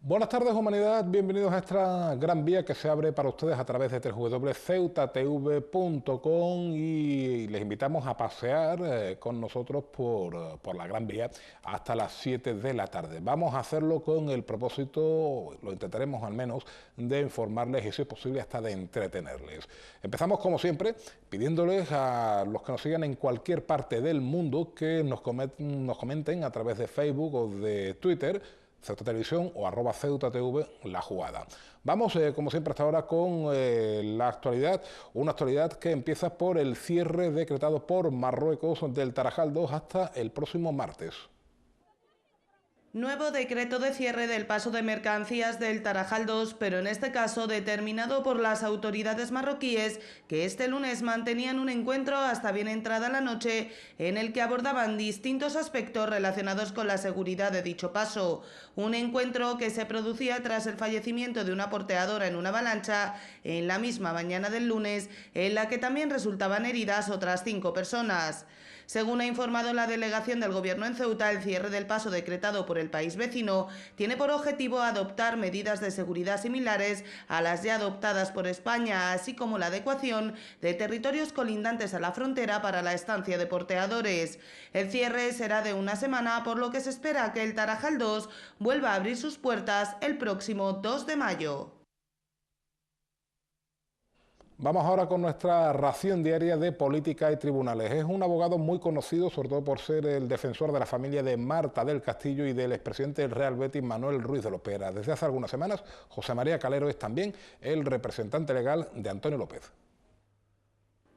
Buenas tardes, humanidad. Bienvenidos a esta gran vía que se abre para ustedes a través de www.ceutatv.com y les invitamos a pasear con nosotros por la gran vía hasta las 7 de la tarde. Vamos a hacerlo con el propósito, lo intentaremos al menos, de informarles y si es posible hasta de entretenerles. Empezamos como siempre pidiéndoles a los que nos sigan en cualquier parte del mundo que nos comenten a través de Facebook o de Twitter, Ceuta Televisión o @CeutaTV, la jugada. Vamos, como siempre hasta ahora, con la actualidad, una actualidad que empieza por el cierre decretado por Marruecos del Tarajal 2 hasta el próximo martes. Nuevo decreto de cierre del paso de mercancías del Tarajal 2, pero en este caso determinado por las autoridades marroquíes, que este lunes mantenían un encuentro hasta bien entrada la noche en el que abordaban distintos aspectos relacionados con la seguridad de dicho paso. Un encuentro que se producía tras el fallecimiento de una porteadora en una avalancha en la misma mañana del lunes, en la que también resultaban heridas otras 5 personas. Según ha informado la delegación del Gobierno en Ceuta, el cierre del paso decretado por el país vecino tiene por objetivo adoptar medidas de seguridad similares a las ya adoptadas por España, así como la adecuación de territorios colindantes a la frontera para la estancia de porteadores. El cierre será de una semana, por lo que se espera que el Tarajal 2 vuelva a abrir sus puertas el próximo 2 de mayo. Vamos ahora con nuestra ración diaria de política y tribunales. Es un abogado muy conocido, sobre todo por ser el defensor de la familia de Marta del Castillo y del expresidente del Real Betis, Manuel Ruiz de Lopera. Desde hace algunas semanas, José María Calero es también el representante legal de Antonio López.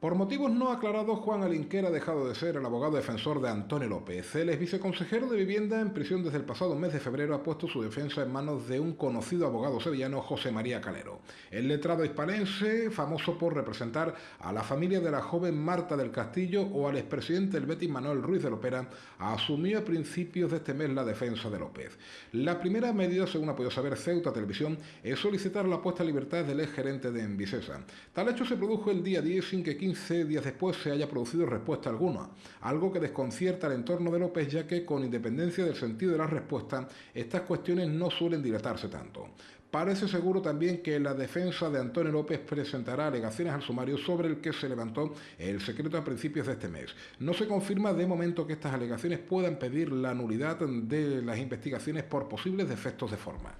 Por motivos no aclarados, Juan Alinquer ha dejado de ser el abogado defensor de Antonio López. El viceconsejero de Vivienda en prisión desde el pasado mes de febrero ha puesto su defensa en manos de un conocido abogado sevillano, José María Calero. El letrado hispalense, famoso por representar a la familia de la joven Marta del Castillo o al expresidente del Betis, Manuel Ruiz de Lopera, asumió a principios de este mes la defensa de López. La primera medida, según ha podido saber Ceuta Televisión, es solicitar la puesta en libertad del exgerente de Envisesa. Tal hecho se produjo el día 10 sin que 15 días después se haya producido respuesta alguna, algo que desconcierta al entorno de López, ya que, con independencia del sentido de la respuesta, estas cuestiones no suelen dilatarse tanto. Parece seguro también que la defensa de Antonio López presentará alegaciones al sumario sobre el que se levantó el secreto a principios de este mes. No se confirma de momento que estas alegaciones puedan pedir la nulidad de las investigaciones por posibles defectos de forma.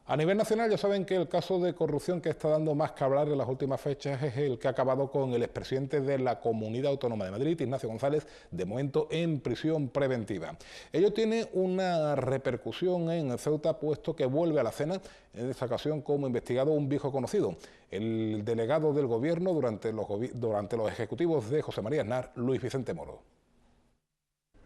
A nivel nacional ya saben que el caso de corrupción que está dando más que hablar en las últimas fechas es el que ha acabado con el expresidente de la Comunidad Autónoma de Madrid, Ignacio González, de momento en prisión preventiva. Ello tiene una repercusión en Ceuta, puesto que vuelve a la escena, en esta ocasión como investigado un viejo conocido, el delegado del gobierno durante los ejecutivos de José María Aznar, Luis Vicente Moro.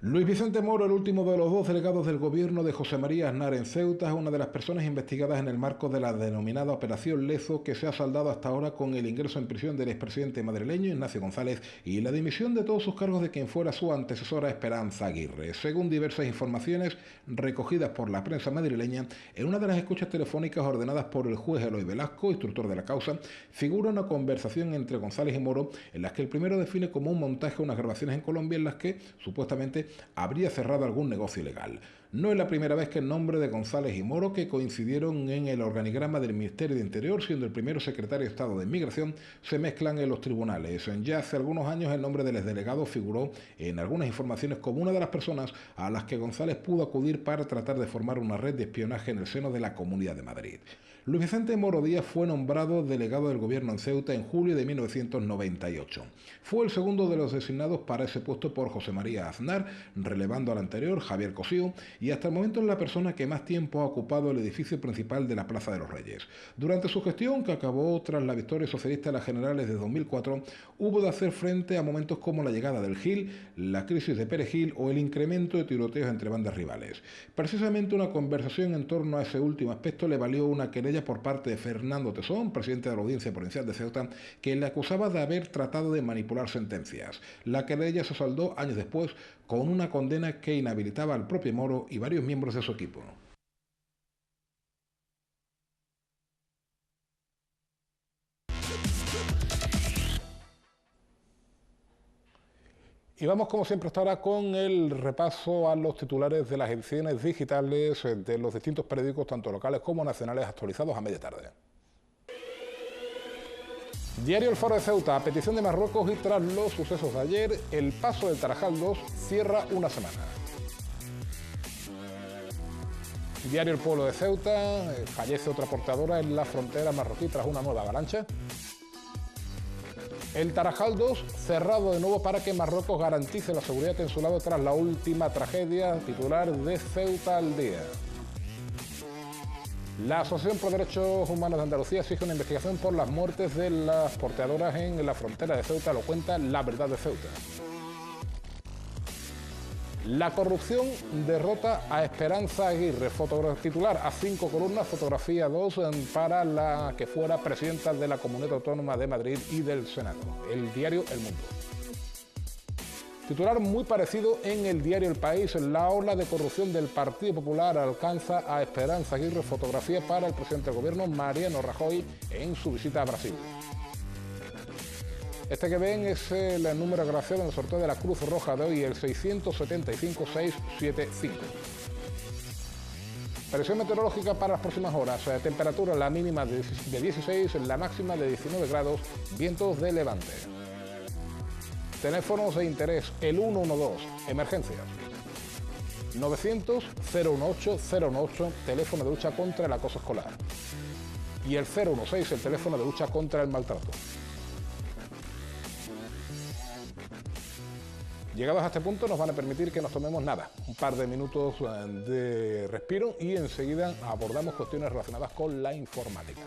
Luis Vicente Moro, el último de los 2 delegados del gobierno de José María Aznar en Ceuta, es una de las personas investigadas en el marco de la denominada Operación Lezo, que se ha saldado hasta ahora con el ingreso en prisión del expresidente madrileño Ignacio González y la dimisión de todos sus cargos de quien fuera su antecesora Esperanza Aguirre. Según diversas informaciones recogidas por la prensa madrileña, en una de las escuchas telefónicas ordenadas por el juez Eloy Velasco, instructor de la causa, figura una conversación entre González y Moro en las que el primero define como un montaje unas grabaciones en Colombia en las que supuestamente habría cerrado algún negocio ilegal. No es la primera vez que el nombre de González y Moro, que coincidieron en el organigrama del Ministerio de Interior, siendo el primero secretario de Estado de Inmigración, se mezclan en los tribunales. Ya hace algunos años el nombre del exdelegado figuró en algunas informaciones como una de las personas a las que González pudo acudir para tratar de formar una red de espionaje en el seno de la Comunidad de Madrid. Luis Vicente Moro Díaz fue nombrado delegado del gobierno en Ceuta en julio de 1998. Fue el segundo de los designados para ese puesto por José María Aznar, relevando al anterior, Javier Cosío, y hasta el momento es la persona que más tiempo ha ocupado el edificio principal de la Plaza de los Reyes. Durante su gestión, que acabó tras la victoria socialista en las generales de 2004, hubo de hacer frente a momentos como la llegada del GIL, la crisis de Perejil o el incremento de tiroteos entre bandas rivales. Precisamente una conversación en torno a ese último aspecto le valió una querella por parte de Fernando Tesón, presidente de la Audiencia Provincial de Ceuta, que le acusaba de haber tratado de manipular sentencias. La querella se saldó años después con una condena que inhabilitaba al propio Moro y varios miembros de su equipo. Y vamos, como siempre, hasta ahora con el repaso a los titulares de las ediciones digitales de los distintos periódicos, tanto locales como nacionales, actualizados a media tarde. Diario El Faro de Ceuta, a petición de Marruecos y tras los sucesos de ayer, el paso del Tarajal 2 cierra una semana. Diario El Pueblo de Ceuta, fallece otra portadora en la frontera marroquí tras una nueva avalancha. El Tarajal 2 cerrado de nuevo para que Marruecos garantice la seguridad en su lado tras la última tragedia, titular de Ceuta al Día. La Asociación por Derechos Humanos de Andalucía exige una investigación por las muertes de las porteadoras en la frontera de Ceuta, lo cuenta La Verdad de Ceuta. La corrupción derrota a Esperanza Aguirre, titular a 5 columnas, fotografía 2 para la que fuera presidenta de la Comunidad Autónoma de Madrid y del Senado. El diario El Mundo. Titular muy parecido en el diario El País, la ola de corrupción del Partido Popular alcanza a Esperanza Aguirre, fotografía para el presidente del gobierno Mariano Rajoy en su visita a Brasil. Este que ven es el número agraciado en el sorteo de la Cruz Roja de hoy, el 675-675. Presión meteorológica para las próximas horas. Temperatura la mínima de 16, la máxima de 19 grados, vientos de levante. Teléfonos de interés, el 112, emergencias. 900-018-018, teléfono de lucha contra el acoso escolar. Y el 016, el teléfono de lucha contra el maltrato. Llegados a este punto nos van a permitir que nos tomemos un par de minutos de respiro y enseguida abordamos cuestiones relacionadas con la informática.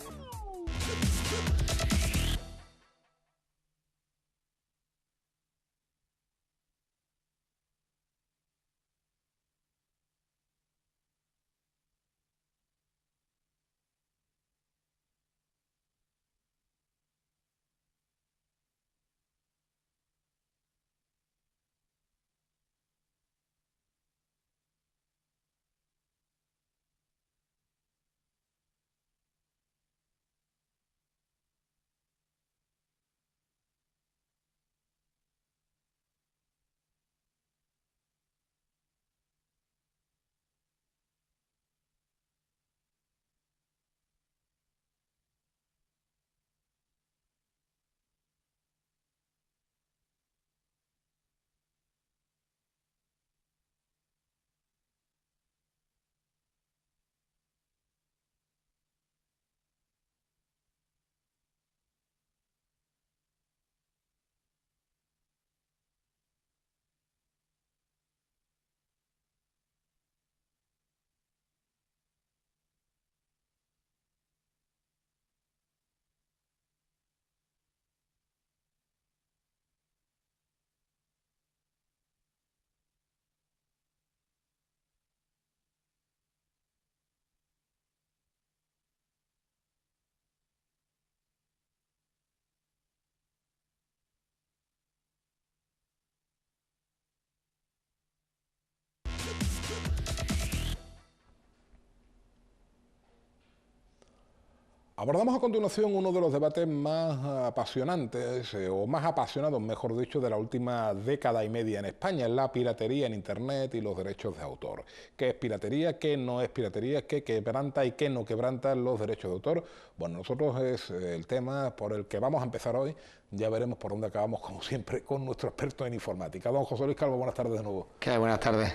Abordamos a continuación uno de los debates más apasionantes, o más apasionados, mejor dicho, de la última década y media en España, la piratería en Internet y los derechos de autor. ¿Qué es piratería? ¿Qué no es piratería? ¿Qué quebranta y qué no quebranta los derechos de autor? Bueno, nosotros es el tema por el que vamos a empezar hoy. Ya veremos por dónde acabamos, como siempre, con nuestro experto en informática. Don José Luis Calvo, buenas tardes de nuevo. ¿Qué hay? Buenas tardes.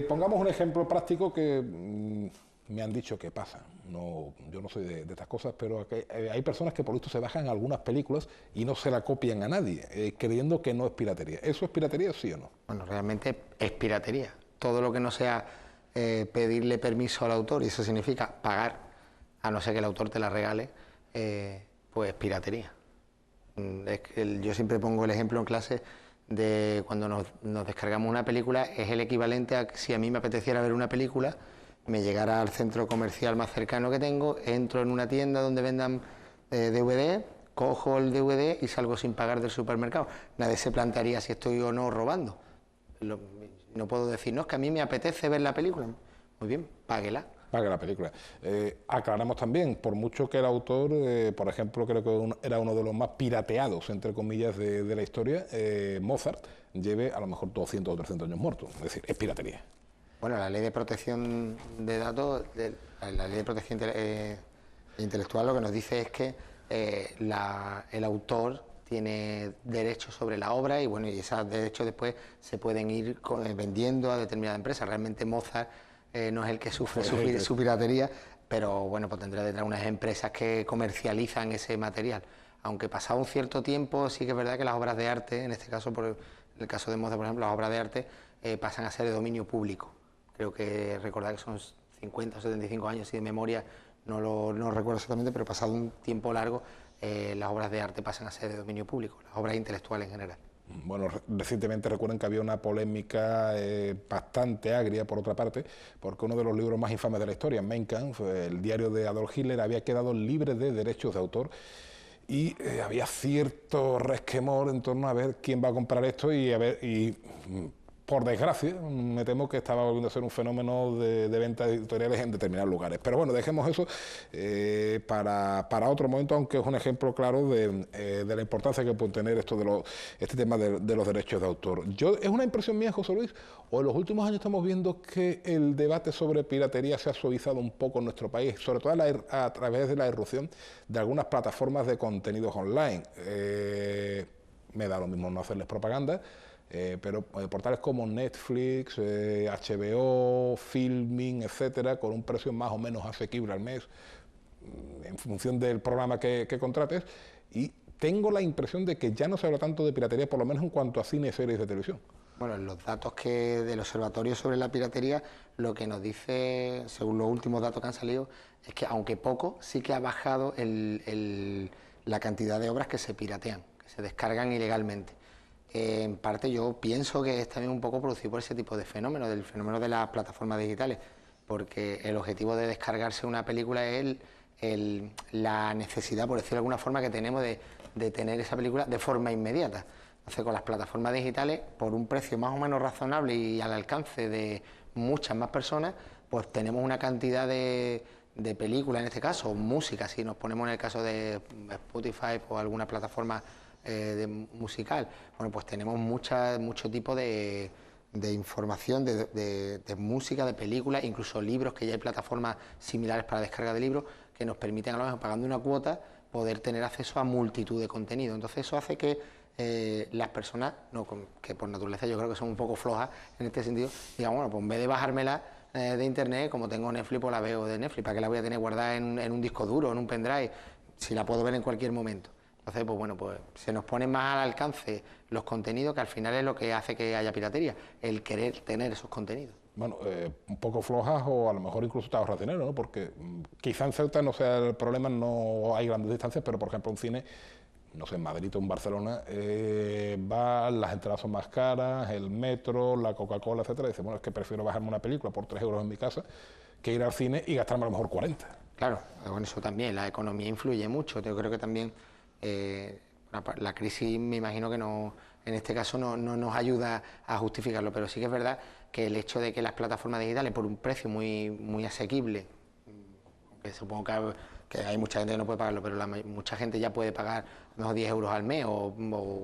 Pongamos un ejemplo práctico que me han dicho que pasa. No, yo no soy de estas cosas, pero hay personas que por esto se bajan algunas películas y no se la copian a nadie, creyendo que no es piratería. ¿Eso es piratería, sí o no? Bueno, realmente es piratería. Todo lo que no sea pedirle permiso al autor, y eso significa pagar, a no ser que el autor te la regale, pues piratería. Es que yo siempre pongo el ejemplo en clase de cuando nos descargamos una película, es el equivalente a que si a mí me apeteciera ver una película, me llegara al centro comercial más cercano que tengo, entro en una tienda donde vendan DVD, cojo el DVD y salgo sin pagar del supermercado. Nadie se plantearía si estoy o no robando. No puedo decir, no, es que a mí me apetece ver la película. Muy bien, páguela. pague la película. Aclaramos también, por mucho que el autor, por ejemplo, creo que era uno de los más pirateados, entre comillas, de la historia, Mozart, lleve a lo mejor 200 o 300 años muerto. Es decir, es piratería. Bueno, la ley de protección de datos, la ley de protección intelectual lo que nos dice es que el autor tiene derechos sobre la obra y bueno, y esos derechos después se pueden ir vendiendo a determinada empresa. Realmente Mozart no es el que sufre su piratería, pero bueno, pues tendrá detrás unas empresas que comercializan ese material. Aunque pasado un cierto tiempo, sí que es verdad que las obras de arte, en este caso, en el caso de Mozart, por ejemplo, las obras de arte pasan a ser de dominio público. Creo que recordar que son 50 o 75 años, si de memoria no recuerdo exactamente, pero pasado un tiempo largo, las obras de arte pasan a ser de dominio público, las obras intelectuales en general. Bueno, recientemente recuerden que había una polémica bastante agria, por otra parte, porque uno de los libros más infames de la historia, Mein Kampf, el diario de Adolf Hitler, había quedado libre de derechos de autor y había cierto resquemor en torno a ver quién va a comprar esto y por desgracia, me temo que estaba volviendo a ser un fenómeno de venta editoriales en determinados lugares. Pero bueno, dejemos eso para otro momento, aunque es un ejemplo claro de la importancia que puede tener este tema de los derechos de autor. ¿Es una impresión mía, José Luis, o en los últimos años estamos viendo que el debate sobre piratería se ha suavizado un poco en nuestro país, sobre todo a través de la irrupción de algunas plataformas de contenidos online? Me da lo mismo no hacerles propaganda, pero portales como Netflix, HBO, Filmin, etcétera, con un precio más o menos asequible al mes, en función del programa que contrates, y tengo la impresión de que ya no se habla tanto de piratería, por lo menos en cuanto a cine y series de televisión. Bueno, los datos del observatorio sobre la piratería, lo que nos dice, según los últimos datos que han salido, es que aunque poco, sí que ha bajado la cantidad de obras que se piratean, que se descargan ilegalmente. En parte yo pienso que es también un poco producido por ese tipo de fenómeno, del fenómeno de las plataformas digitales, porque el objetivo de descargarse una película es la necesidad, por decirlo de alguna forma, que tenemos de tener esa película de forma inmediata. Entonces, con las plataformas digitales, por un precio más o menos razonable y al alcance de muchas más personas, pues tenemos una cantidad de películas, en este caso, o música, si nos ponemos en el caso de Spotify o alguna plataforma musical, bueno, pues tenemos mucho tipo de información, de música, de películas, incluso libros, que ya hay plataformas similares para descarga de libros que nos permiten, a lo mejor pagando una cuota, poder tener acceso a multitud de contenido. Entonces eso hace que las personas, que por naturaleza yo creo que son un poco flojas en este sentido, digan, bueno, pues en vez de bajármela de internet, como tengo Netflix, pues la veo de Netflix. ¿Para qué la voy a tener guardada en un disco duro, en un pendrive, si la puedo ver en cualquier momento? Entonces, pues bueno, pues se nos ponen más al alcance los contenidos, que al final es lo que hace que haya piratería, el querer tener esos contenidos. Bueno, un poco flojas, o a lo mejor incluso te ahorras dinero, ¿no? Porque quizá en Ceuta no sea el problema, no hay grandes distancias, pero por ejemplo un cine, no sé, en Madrid o en Barcelona, las entradas son más caras, el metro, la Coca-Cola, etcétera. Y dice, bueno, es que prefiero bajarme una película por 3 euros en mi casa que ir al cine y gastarme a lo mejor 40. Claro, con eso también, la economía influye mucho. Yo creo que también la crisis, me imagino que no, en este caso no nos ayuda a justificarlo, pero sí que es verdad que el hecho de que las plataformas digitales, por un precio muy asequible, que supongo que hay mucha gente que no puede pagarlo, pero mucha gente ya puede pagar a lo mejor 10 euros al mes, o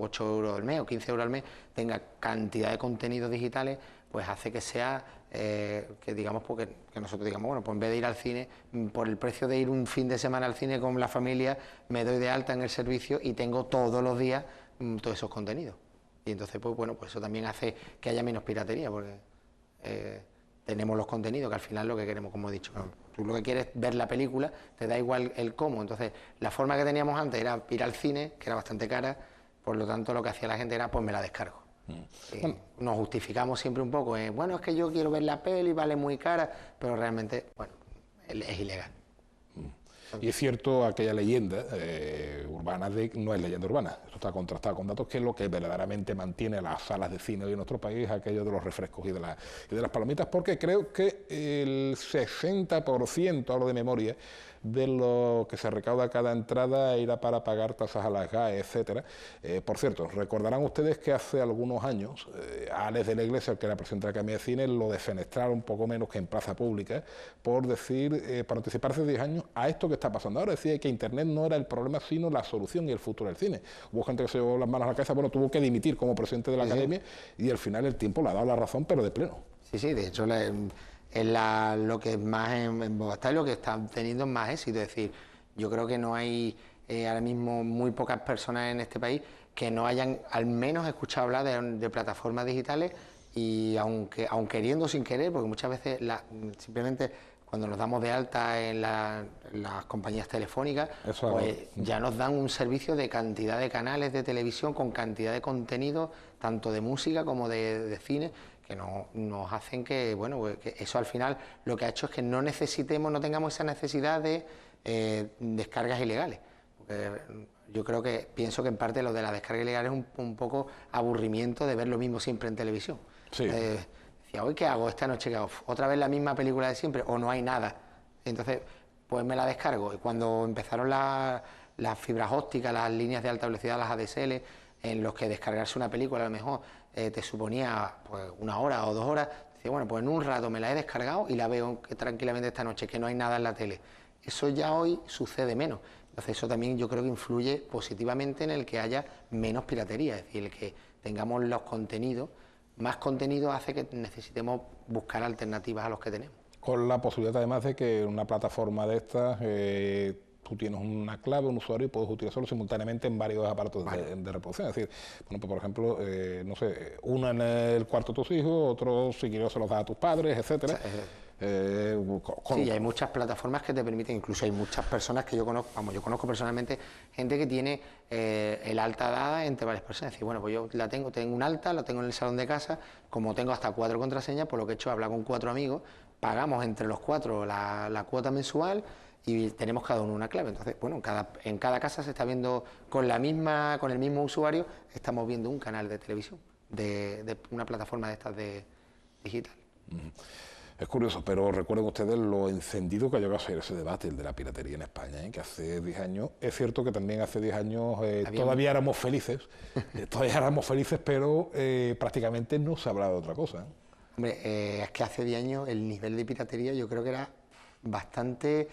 8 euros al mes, o 15 euros al mes, tenga cantidad de contenidos digitales, pues hace que sea, que digamos, porque que nosotros digamos, bueno, pues en vez de ir al cine, por el precio de ir un fin de semana al cine con la familia, me doy de alta en el servicio y tengo todos los días todos esos contenidos. Y entonces, pues bueno, pues eso también hace que haya menos piratería, porque tenemos los contenidos, que al final lo que queremos, como he dicho, tú lo que quieres es ver la película, te da igual el cómo. Entonces, la forma que teníamos antes era ir al cine, que era bastante cara, por lo tanto lo que hacía la gente era, pues me la descargo. Nos justificamos siempre un poco, bueno, es que yo quiero ver la peli, vale muy cara, pero realmente, bueno, es ilegal. Y es cierto aquella leyenda urbana no es leyenda urbana, está contrastado con datos, que es lo que verdaderamente mantiene las salas de cine hoy en nuestro país, aquello de los refrescos y de las palomitas, porque creo que el 60%, hablo de memoria, de lo que se recauda cada entrada irá para pagar tasas a las GAE, etcétera. Por cierto, recordarán ustedes que hace algunos años a Alex de la Iglesia, el que era presidente de la Academia de Cine, lo defenestraron un poco menos que en plaza pública por decir, para anticiparse 10 años a esto que está pasando ahora. Decía que Internet no era el problema, sino la solución y el futuro del cine. Hubo gente que se llevó las manos a la cabeza, bueno, tuvo que dimitir como presidente de la Academia y al final el tiempo le ha dado la razón, pero de pleno. Sí, de hecho es lo que más en boga está y lo que está teniendo más éxito. Es decir, yo creo que no hay ahora mismo muy pocas personas en este país que no hayan al menos escuchado hablar de plataformas digitales, y aun queriendo o sin querer, porque muchas veces simplemente cuando nos damos de alta en las compañías telefónicas, pues ya nos dan un servicio de cantidad de canales de televisión con cantidad de contenido, tanto de música como de cine, que nos hacen que, bueno, que eso al final lo que ha hecho es que no tengamos esa necesidad de descargas ilegales. Porque yo pienso que en parte lo de la descarga ilegal es un poco aburrimiento de ver lo mismo siempre en televisión. Sí. Decía, ¿hoy qué hago? Esta noche, ¿qué hago? ¿Otra vez la misma película de siempre? ¿O no hay nada? Entonces, pues me la descargo. Y cuando empezaron las fibras ópticas, las líneas de alta velocidad, las ADSL, en los que descargarse una película a lo mejor te suponía pues 1 hora o 2 horas, decía, bueno, pues en un rato me la he descargado y la veo tranquilamente esta noche, que no hay nada en la tele. Eso ya hoy sucede menos. Entonces eso también yo creo que influye positivamente en el que haya menos piratería, es decir, el que tengamos los contenidos, más contenido hace que necesitemos buscar alternativas a los que tenemos. Con la posibilidad además de que una plataforma de estas, tú tienes una clave, un usuario y puedes utilizarlo simultáneamente en varios aparatos de reproducción. Es decir, bueno, pues por ejemplo, no sé, uno en el cuarto de tus hijos, otro si quieres se los das a tus padres, etcétera. Sí, hay muchas plataformas que te permiten, incluso hay muchas personas que yo conozco personalmente, gente que tiene el alta dada entre varias personas. Es decir, bueno, pues yo tengo un alta, lo tengo en el salón de casa, como tengo hasta 4 contraseñas, por lo que he hecho es hablar con 4 amigos, pagamos entre los 4 la cuota mensual y tenemos cada uno una clave. Entonces, bueno, en cada casa se está viendo con el mismo usuario, estamos viendo un canal de televisión, de una plataforma de estas digital. Es curioso, pero recuerden ustedes lo encendido que ha llegado a ser ese debate, el de la piratería en España, que hace 10 años, es cierto que también hace 10 años todavía éramos felices, pero prácticamente no se hablaba de otra cosa. Hombre, es que hace 10 años el nivel de piratería yo creo que era bastante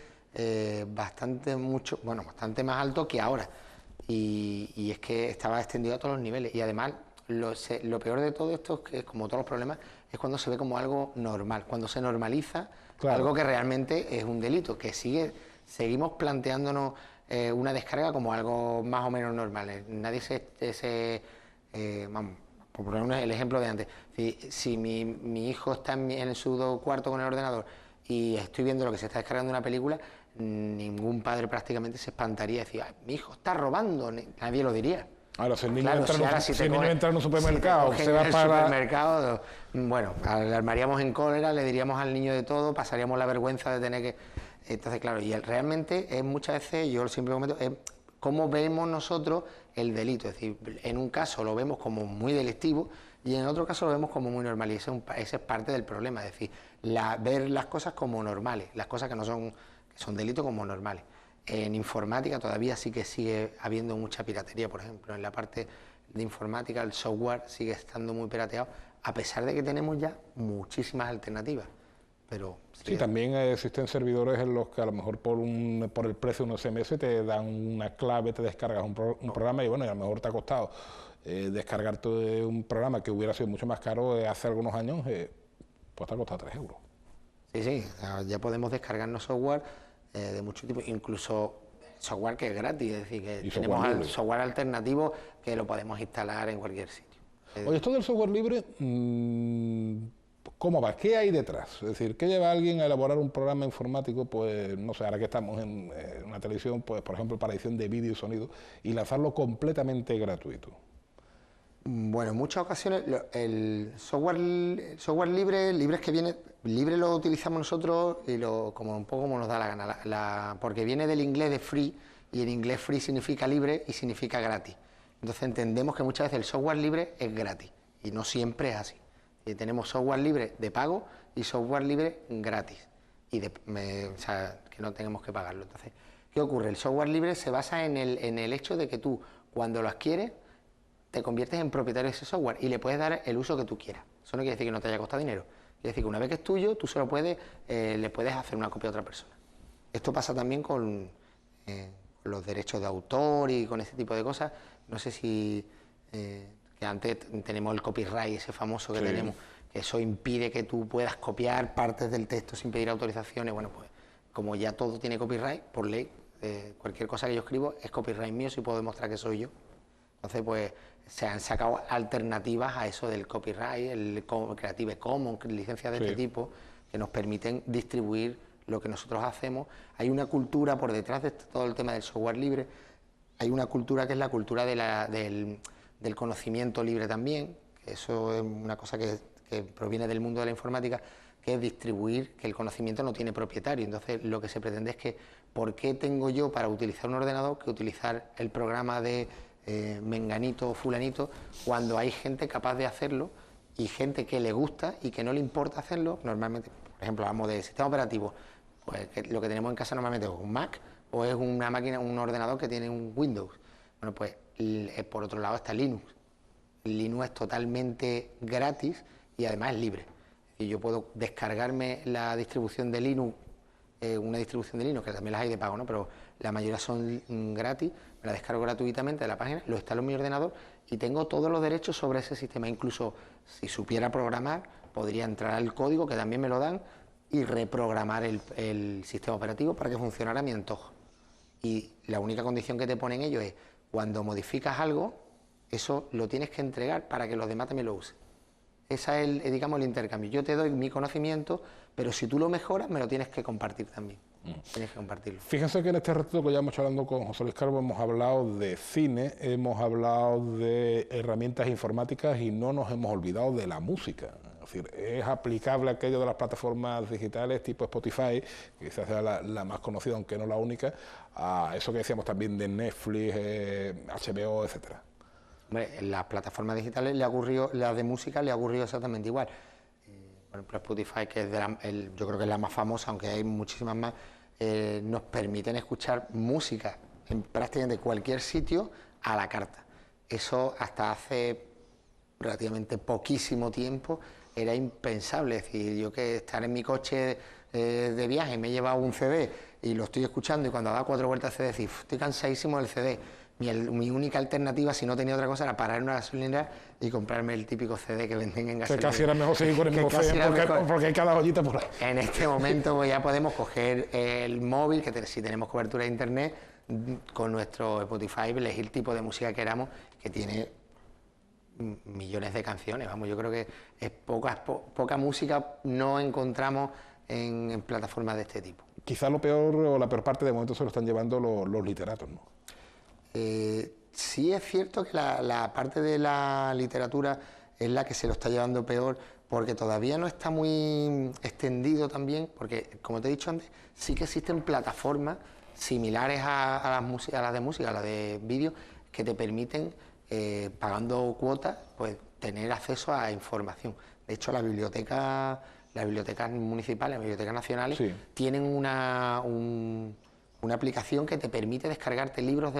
más alto que ahora, y es que estaba extendido a todos los niveles, y además lo peor de todo esto es que, como todos los problemas, es cuando se ve como algo normal, cuando se normaliza algo que realmente es un delito, que seguimos planteándonos una descarga como algo más o menos normal. Nadie vamos, por poner el ejemplo de antes, si mi hijo está en su cuarto con el ordenador y estoy viendo lo que se está descargando una película, ningún padre prácticamente se espantaría y decía, mi hijo está robando, nadie lo diría. Ahora, si el niño entra en un supermercado, se va para el supermercado, bueno, le armaríamos en cólera, le diríamos al niño de todo, pasaríamos la vergüenza de tener que... Entonces, claro, y realmente es muchas veces, yo siempre comento, es cómo vemos nosotros el delito. Es decir, en un caso lo vemos como muy delictivo y en otro caso lo vemos como muy normal, y ese es parte del problema, es decir, ver las cosas como normales, las cosas que son delitos como normales. En informática todavía sí que sigue habiendo mucha piratería, por ejemplo, en la parte de informática el software sigue estando muy pirateado, a pesar de que tenemos ya muchísimas alternativas. Pero sí, también existen servidores en los que a lo mejor por el precio de un SMS te dan una clave, te descargas un programa y bueno, y a lo mejor te ha costado descargarte un programa que hubiera sido mucho más caro hace algunos años, pues te ha costado 3 euros. Sí, ya podemos descargarnos software de mucho tipo, incluso software que es gratis, es decir, que tenemos software alternativo que lo podemos instalar en cualquier sitio. Oye, esto del software libre, ¿cómo va? ¿Qué hay detrás? Es decir, ¿qué lleva a alguien a elaborar un programa informático? Pues, no sé, ahora que estamos en una televisión, pues, por ejemplo, para edición de vídeo y sonido, y lanzarlo completamente gratuito. Bueno, en muchas ocasiones el software libre es que viene, libre lo utilizamos nosotros y como un poco como nos da la gana, porque viene del inglés de free, y en inglés free significa libre y significa gratis. Entonces entendemos que muchas veces el software libre es gratis y no siempre es así. Y tenemos software libre de pago y software libre gratis, o sea, que no tenemos que pagarlo. Entonces, ¿qué ocurre? El software libre se basa en el hecho de que tú, cuando lo adquieres, te conviertes en propietario de ese software y le puedes dar el uso que tú quieras. Eso no quiere decir que no te haya costado dinero. Quiere decir que una vez que es tuyo, tú solo le puedes hacer una copia a otra persona. Esto pasa también con los derechos de autor y con ese tipo de cosas. No sé si que antes tenemos el copyright ese famoso que tenemos, que eso impide que tú puedas copiar partes del texto sin pedir autorizaciones. Bueno, pues como ya todo tiene copyright, por ley, cualquier cosa que yo escribo es copyright mío si puedo demostrar que soy yo. Entonces, pues se han sacado alternativas a eso del copyright, el Creative Commons, licencias de este tipo, que nos permiten distribuir lo que nosotros hacemos. Hay una cultura por detrás de todo el tema del software libre, hay una cultura que es la cultura del conocimiento libre también, que eso es una cosa que proviene del mundo de la informática, que es distribuir, que el conocimiento no tiene propietario. Entonces, lo que se pretende es que, ¿por qué tengo yo para utilizar un ordenador que utilizar el programa de menganito o fulanito, cuando hay gente capaz de hacerlo y gente que le gusta y que no le importa hacerlo? Normalmente, por ejemplo, hablamos de sistema operativo, pues lo que tenemos en casa normalmente es un Mac o es una máquina, un ordenador que tiene un Windows. Bueno, pues por otro lado está Linux. Linux es totalmente gratis y además es libre. Y yo puedo descargarme la distribución de Linux, una distribución de Linux, que también las hay de pago, ¿no? Pero la mayoría son gratis, me la descargo gratuitamente de la página, lo instalo en mi ordenador y tengo todos los derechos sobre ese sistema. Incluso si supiera programar, podría entrar al código, que también me lo dan, y reprogramar el sistema operativo para que funcionara a mi antojo. Y la única condición que te ponen ellos es, cuando modificas algo, eso lo tienes que entregar para que los demás también lo usen. Ese es digamos, el intercambio. Yo te doy mi conocimiento, pero si tú lo mejoras, me lo tienes que compartir también. Tienes que compartirlo. Fíjense que en este ratito que ya hemos hablando con José Luis Calvo hemos hablado de cine, hemos hablado de herramientas informáticas y no nos hemos olvidado de la música. Es decir, es aplicable aquello de las plataformas digitales tipo Spotify, que quizás sea la más conocida, aunque no la única, a eso que decíamos también de Netflix, HBO, etcétera. Hombre, en las plataformas digitales las de música le ha ocurrido exactamente igual. Por ejemplo, Spotify, que es yo creo que es la más famosa, aunque hay muchísimas más, nos permiten escuchar música en prácticamente cualquier sitio a la carta. Eso hasta hace relativamente poquísimo tiempo era impensable. Es decir, yo que estar en mi coche de viaje, me he llevado un CD y lo estoy escuchando, y cuando da 4 vueltas al CD, decir, estoy cansadísimo del CD. Mi única alternativa, si no tenía otra cosa, era parar en una gasolinera y comprarme el típico CD que venden en gasolinera. Que casi era mejor seguir con el mismo CD, porque hay cada joyita por ahí. En este momento pues, ya podemos coger el móvil, que si tenemos cobertura de internet, con nuestro Spotify, elegir el tipo de música que queramos, que tiene millones de canciones. Vamos, yo creo que es poca música no encontramos en plataformas de este tipo. Quizá lo peor o la peor parte de momento se lo están llevando los literatos, ¿no? Sí es cierto que la parte de la literatura es la que se lo está llevando peor, porque todavía no está muy extendido también, porque como te he dicho antes, sí que existen plataformas similares a las de música, a las de vídeo, que te permiten, pagando cuotas, pues tener acceso a información. De hecho, las bibliotecas municipales, las bibliotecas nacionales, tienen una aplicación que te permite descargarte libros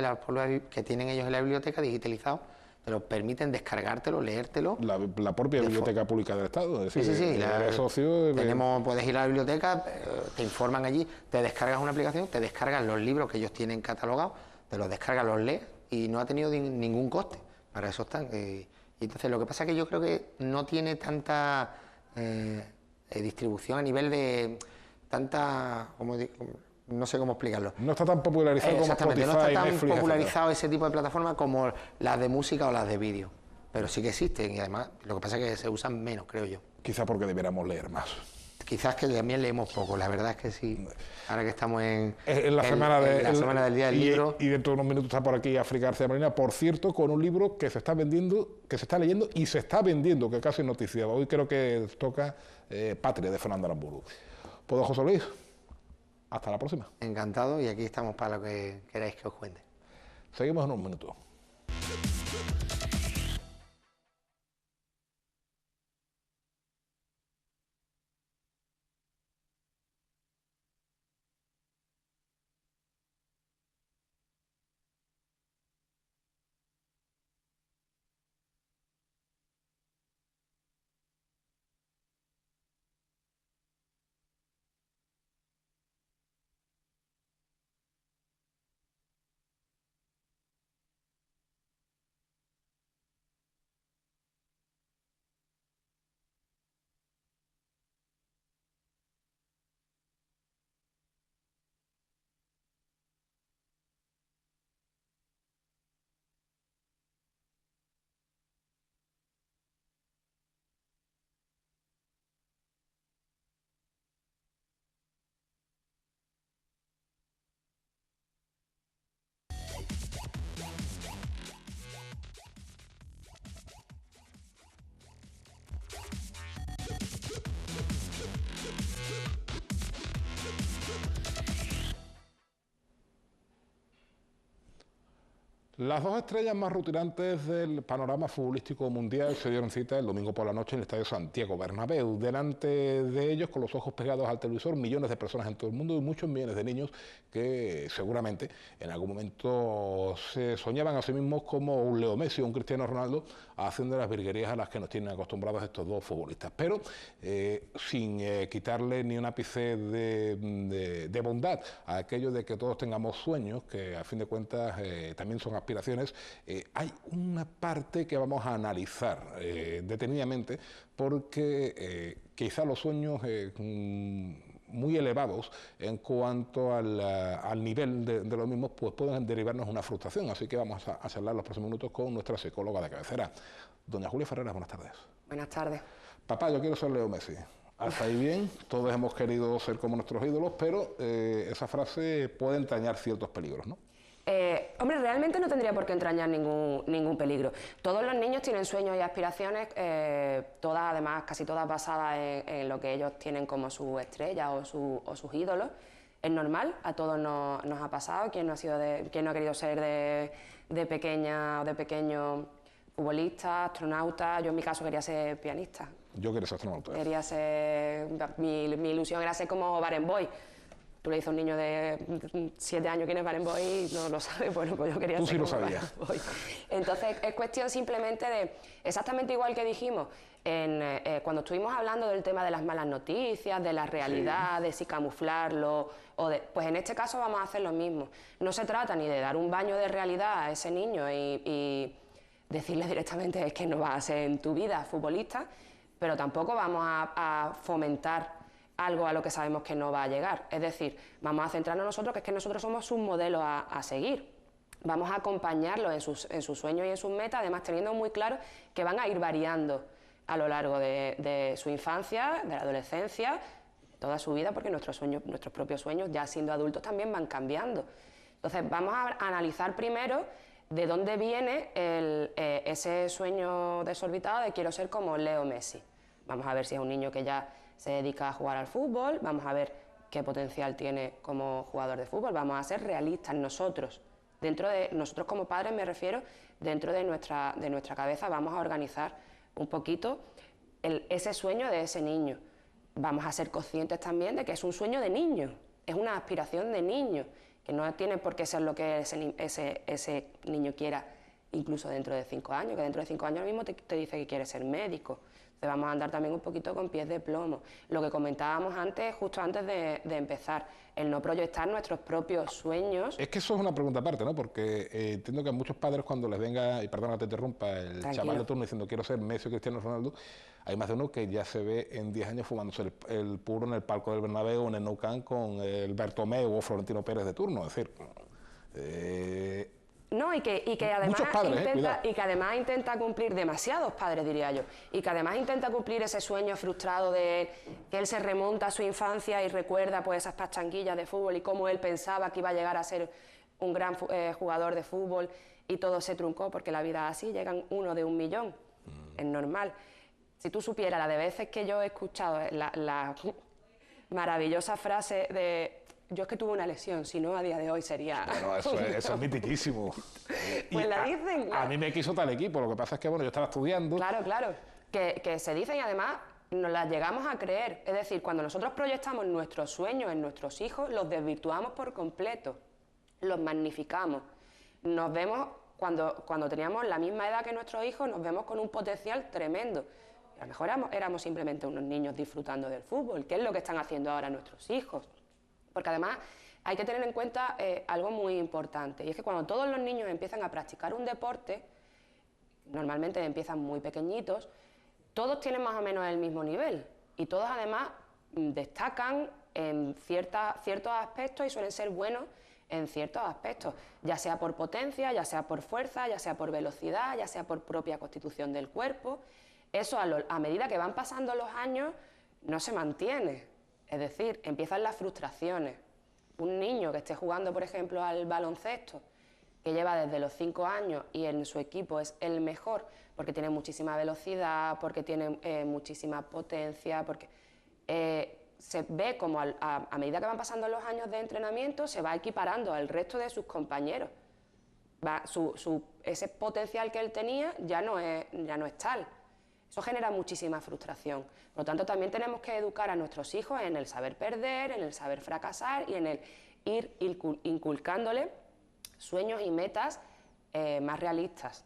que tienen ellos en la biblioteca digitalizados, te lo permiten descargártelo, leértelo. La propia Biblioteca Pública del Estado, es decir, sí. socio puedes ir a la biblioteca, te informan allí, te descargas una aplicación, te descargas los libros que ellos tienen catalogados, te los descargas, los lees y no ha tenido ningún coste. Para eso están. Y entonces lo que pasa es que yo creo que no tiene tanta distribución a nivel de tanta, no sé cómo explicarlo. No está tan popularizado como Spotify, no está tan Netflix, popularizado ese tipo de plataformas como las de música o las de vídeo. Pero sí que existen y además lo que pasa es que se usan menos, creo yo. Quizá porque debiéramos leer más. Quizás que también leemos poco, la verdad es que sí. Ahora que estamos en la semana del Día del Libro. Y dentro de unos minutos está por aquí África García Molina, por cierto, con un libro que se está vendiendo, que se está leyendo y se está vendiendo, que casi noticia. Hoy creo que toca Patria, de Fernando Aramburu. Pues José Luis, hasta la próxima. Encantado, y aquí estamos para lo que queráis que os cuente. Seguimos en un minuto. Las dos estrellas más rutilantes del panorama futbolístico mundial se dieron cita el domingo por la noche en el Estadio Santiago Bernabéu. Delante de ellos, con los ojos pegados al televisor, millones de personas en todo el mundo y muchos millones de niños que seguramente en algún momento se soñaban a sí mismos como un Leo Messi o un Cristiano Ronaldo haciendo las virguerías a las que nos tienen acostumbrados estos dos futbolistas. Pero sin quitarle ni un ápice de bondad a aquello de que todos tengamos sueños, que a fin de cuentas también son aspiraciones, hay una parte que vamos a analizar detenidamente porque quizá los sueños muy elevados en cuanto al nivel de los mismos pues pueden derivarnos una frustración, así que vamos a charlar los próximos minutos con nuestra psicóloga de cabecera, doña Julia Ferreras. Buenas tardes. Buenas tardes. Papá, yo quiero ser Leo Messi. Hasta ahí bien, todos hemos querido ser como nuestros ídolos, pero esa frase puede entrañar ciertos peligros, ¿no? Hombre, realmente no tendría por qué entrañar ningún peligro. Todos los niños tienen sueños y aspiraciones, todas además, casi todas basadas en lo que ellos tienen como su estrella o sus ídolos. Es normal, a todos nos ha pasado. ¿Quién no ha querido ser de pequeña o de pequeño futbolista, astronauta? Yo en mi caso quería ser pianista. Yo quería ser astronauta. Quería ser, mi ilusión era ser como Barenboim. Tú le dices a un niño de 7 años quién es Barenboim y no lo sabe, bueno, pues yo quería ser. Tú sí lo como sabías. Barenboim. Entonces es cuestión simplemente de, exactamente igual que dijimos, cuando estuvimos hablando del tema de las malas noticias, de la realidad, de si camuflarlo, pues en este caso vamos a hacer lo mismo. No se trata ni de dar un baño de realidad a ese niño y decirle directamente es que no vas a ser en tu vida futbolista, pero tampoco vamos a fomentar algo a lo que sabemos que no va a llegar. Es decir, vamos a centrarnos nosotros, que es que nosotros somos sus modelos a seguir. Vamos a acompañarlos en sus sueños y en sus metas, además teniendo muy claro que van a ir variando a lo largo de su infancia, de la adolescencia, toda su vida, porque nuestros propios sueños, ya siendo adultos, también van cambiando. Entonces, vamos a analizar primero de dónde viene ese sueño desorbitado de quiero ser como Leo Messi. Vamos a ver si es un niño que ya se dedica a jugar al fútbol, vamos a ver qué potencial tiene como jugador de fútbol, vamos a ser realistas nosotros. Dentro de nosotros como padres, me refiero, dentro de nuestra cabeza vamos a organizar un poquito ese sueño de ese niño. Vamos a ser conscientes también de que es un sueño de niño, es una aspiración de niño, que no tiene por qué ser lo que ese niño quiera, incluso dentro de 5 años, que dentro de 5 años mismo te dice que quiere ser médico. Entonces vamos a andar también un poquito con pies de plomo. Lo que comentábamos antes, justo antes de empezar, el no proyectar nuestros propios sueños. Es que eso es una pregunta aparte, ¿no? Porque entiendo que a muchos padres cuando les venga, y perdona que te interrumpa, el Tranquilo. chaval de turno diciendo quiero ser Messi o Cristiano Ronaldo, hay más de uno que ya se ve en 10 años fumándose el puro en el palco del Bernabéu, en el Nou Camp, con el Bertomeu o Florentino Pérez de turno. Es decir, No, y que además padres, además intenta cumplir, demasiados padres diría yo, y que además intenta cumplir ese sueño frustrado de que él se remonta a su infancia y recuerda pues esas pachanguillas de fútbol y cómo él pensaba que iba a llegar a ser un gran jugador de fútbol y todo se truncó porque la vida es así, llegan 1 de 1.000.000, es normal. Si tú supieras la de veces que yo he escuchado la maravillosa frase de yo es que tuve una lesión, si no a día de hoy sería... Bueno, eso es mitiquísimo. Pues la dicen. A mí me quiso tal equipo, lo que pasa es que bueno, yo estaba estudiando. Claro, que se dicen y además nos las llegamos a creer. Es decir, cuando nosotros proyectamos nuestros sueños en nuestros hijos, los desvirtuamos por completo, los magnificamos. Nos vemos, cuando teníamos la misma edad que nuestros hijos, nos vemos con un potencial tremendo. A lo mejor éramos simplemente unos niños disfrutando del fútbol, que es lo que están haciendo ahora nuestros hijos. Porque además hay que tener en cuenta algo muy importante, y es que cuando todos los niños empiezan a practicar un deporte, normalmente empiezan muy pequeñitos, todos tienen más o menos el mismo nivel, y todos además destacan en ciertos aspectos y suelen ser buenos en ciertos aspectos, ya sea por potencia, ya sea por fuerza, ya sea por velocidad, ya sea por propia constitución del cuerpo. Eso a medida que van pasando los años no se mantiene. Es decir, empiezan las frustraciones. Un niño que esté jugando, por ejemplo, al baloncesto, que lleva desde los 5 años y en su equipo es el mejor, porque tiene muchísima velocidad, porque tiene muchísima potencia, porque se ve como a medida que van pasando los años de entrenamiento se va equiparando al resto de sus compañeros. ese potencial que él tenía ya no es tal. Eso genera muchísima frustración. Por lo tanto, también tenemos que educar a nuestros hijos en el saber perder, en el saber fracasar y en el ir inculcándole sueños y metas más realistas.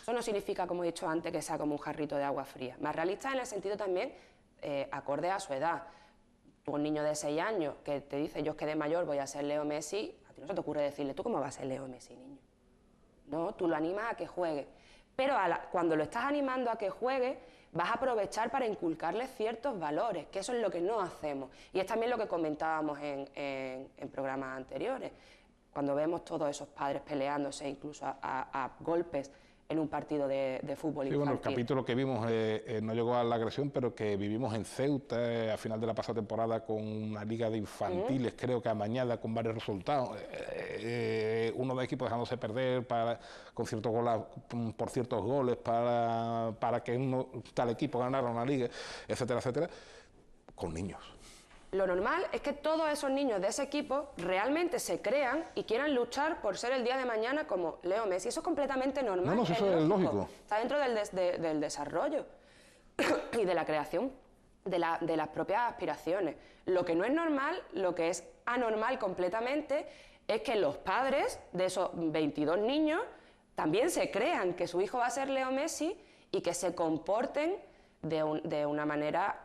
Eso no significa, como he dicho antes, que sea como un jarrito de agua fría. Más realista en el sentido también acorde a su edad. Tú, un niño de 6 años que te dice, yo es que de mayor voy a ser Leo Messi, a ti no se te ocurre decirle, ¿tú cómo vas a ser Leo Messi, niño? No, tú lo animas a que juegue. Pero cuando lo estás animando a que juegue, vas a aprovechar para inculcarle ciertos valores, que eso es lo que no hacemos. Y es también lo que comentábamos en programas anteriores, cuando vemos todos esos padres peleándose incluso a golpes en un partido de fútbol infantil. Bueno, el capítulo que vimos no llegó a la agresión, pero que vivimos en Ceuta a final de la pasada temporada con una liga de infantiles, creo que amañada con varios resultados. Uno de los equipos dejándose perder por ciertos goles para que tal equipo ganara una liga, etcétera, etcétera, con niños. Lo normal es que todos esos niños de ese equipo realmente se crean y quieran luchar por ser el día de mañana como Leo Messi. Eso es completamente normal. No, eso es lógico. Está dentro del desarrollo y de la creación de las propias aspiraciones. Lo que no es normal, lo que es anormal completamente, es que los padres de esos 22 niños también se crean que su hijo va a ser Leo Messi y que se comporten de una manera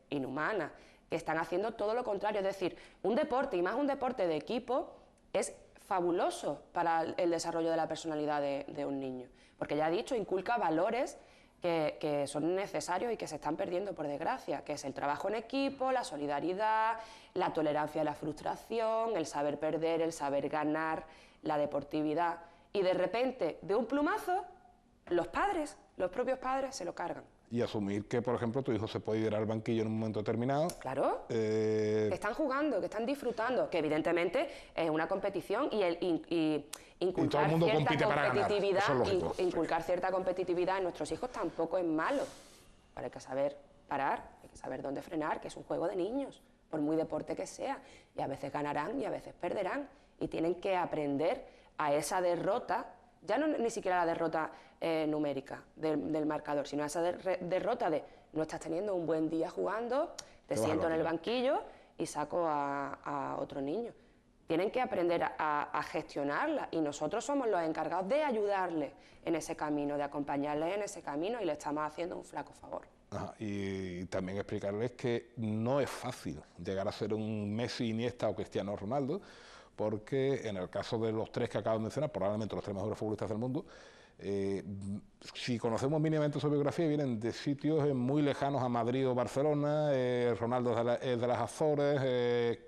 inhumana, que están haciendo todo lo contrario. Es decir, un deporte, y más un deporte de equipo, es fabuloso para el desarrollo de la personalidad de un niño, porque ya he dicho, inculca valores que son necesarios y que se están perdiendo por desgracia, que es el trabajo en equipo, la solidaridad, la tolerancia a la frustración, el saber perder, el saber ganar, la deportividad. Y de repente, de un plumazo, los propios padres se lo cargan. Y asumir que, por ejemplo, tu hijo se puede ir al banquillo en un momento determinado. Claro, que están jugando, que están disfrutando, que evidentemente es una competición y inculcar todo el mundo cierta compite para ganar. competitividad, Eso es lógico. inculcar cierta competitividad en nuestros hijos tampoco es malo. Pero hay que saber parar, hay que saber dónde frenar, que es un juego de niños, por muy deporte que sea. Y a veces ganarán y a veces perderán. Y tienen que aprender a esa derrota, ya no ni siquiera la derrota numérica del marcador, sino esa derrota de no estás teniendo un buen día jugando, te siento en el banquillo y saco a otro niño. Tienen que aprender a gestionarla y nosotros somos los encargados de ayudarles en ese camino, de acompañarles en ese camino y le estamos haciendo un flaco favor. Ajá, y también explicarles que no es fácil llegar a ser un Messi, Iniesta o Cristiano Ronaldo, porque en el caso de los tres que acabo de mencionar, probablemente los tres mejores futbolistas del mundo, si conocemos mínimamente su biografía, vienen de sitios muy lejanos a Madrid o Barcelona. Ronaldo es de las Azores,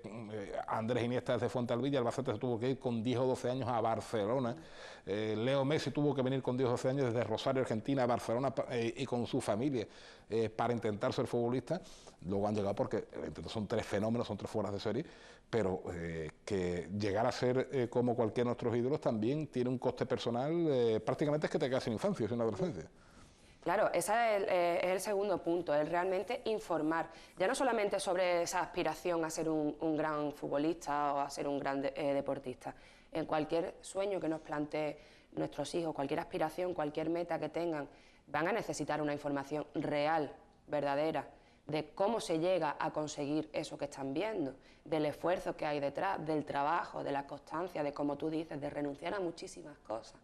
Andrés Iniesta es de Fuentealbilla. Albacete se tuvo que ir con 10 o 12 años a Barcelona. Leo Messi tuvo que venir con 10 o 12 años desde Rosario, Argentina, a Barcelona y con su familia para intentar ser futbolista. Luego han llegado porque son tres fenómenos, son tres fueras de serie, pero que llegar a ser como cualquiera de nuestros ídolos también tiene un coste personal, prácticamente es que te quedas sin infancia, sin adolescencia. Claro, ese es el segundo punto, es realmente informar, ya no solamente sobre esa aspiración a ser un gran futbolista o a ser un gran deportista, en cualquier sueño que nos plantee nuestros hijos, cualquier aspiración, cualquier meta que tengan, van a necesitar una información real, verdadera, de cómo se llega a conseguir eso que están viendo, del esfuerzo que hay detrás, del trabajo, de la constancia, de, como tú dices, de renunciar a muchísimas cosas.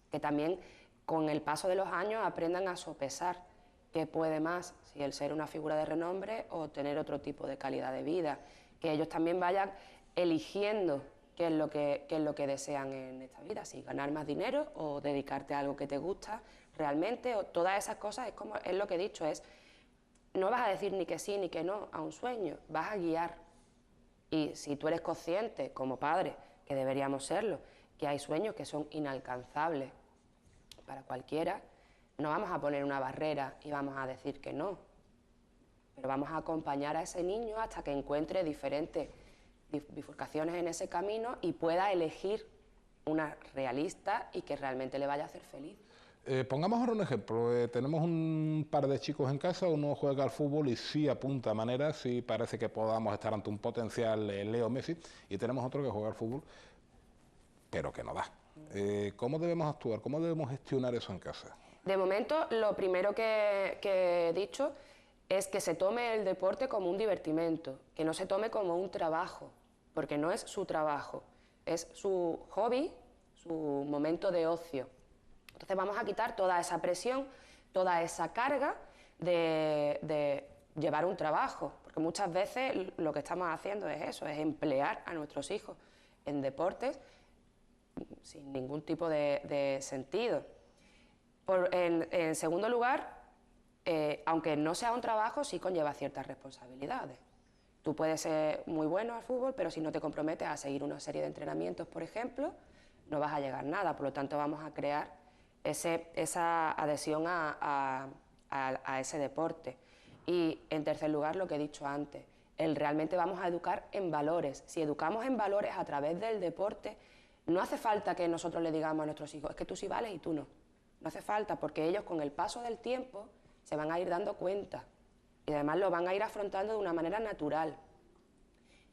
Que también con el paso de los años aprendan a sopesar qué puede más, si el ser una figura de renombre o tener otro tipo de calidad de vida. Que ellos también vayan eligiendo qué es lo que desean en esta vida, si ganar más dinero o dedicarte a algo que te gusta realmente, o todas esas cosas, es lo que he dicho, no vas a decir ni que sí ni que no a un sueño, vas a guiar. Y si tú eres consciente, como padre, que deberíamos serlo, que hay sueños que son inalcanzables para cualquiera, no vamos a poner una barrera y vamos a decir que no, pero vamos a acompañar a ese niño hasta que encuentre diferentes bifurcaciones en ese camino y pueda elegir una realista y que realmente le vaya a hacer feliz. Pongamos ahora un ejemplo. Tenemos un par de chicos en casa, uno juega al fútbol y sí apunta a maneras, sí parece que podamos estar ante un potencial Leo Messi, y tenemos otro que juega al fútbol, pero que no da. ¿Cómo debemos actuar? ¿Cómo debemos gestionar eso en casa? De momento, lo primero que he dicho es que se tome el deporte como un divertimento, que no se tome como un trabajo, porque no es su trabajo, es su hobby, su momento de ocio. Entonces vamos a quitar toda esa presión, toda esa carga de llevar un trabajo, porque muchas veces lo que estamos haciendo es eso, es emplear a nuestros hijos en deportes sin ningún tipo de sentido. En segundo lugar, aunque no sea un trabajo, sí conlleva ciertas responsabilidades. Tú puedes ser muy bueno al fútbol, pero si no te comprometes a seguir una serie de entrenamientos, por ejemplo, no vas a llegar a nada. Por lo tanto, vamos a crear esa adhesión a ese deporte. Y en tercer lugar, lo que he dicho antes, realmente vamos a educar en valores. Si educamos en valores a través del deporte, no hace falta que nosotros le digamos a nuestros hijos, es que tú sí vales y tú no. No hace falta, porque ellos con el paso del tiempo se van a ir dando cuenta y además lo van a ir afrontando de una manera natural.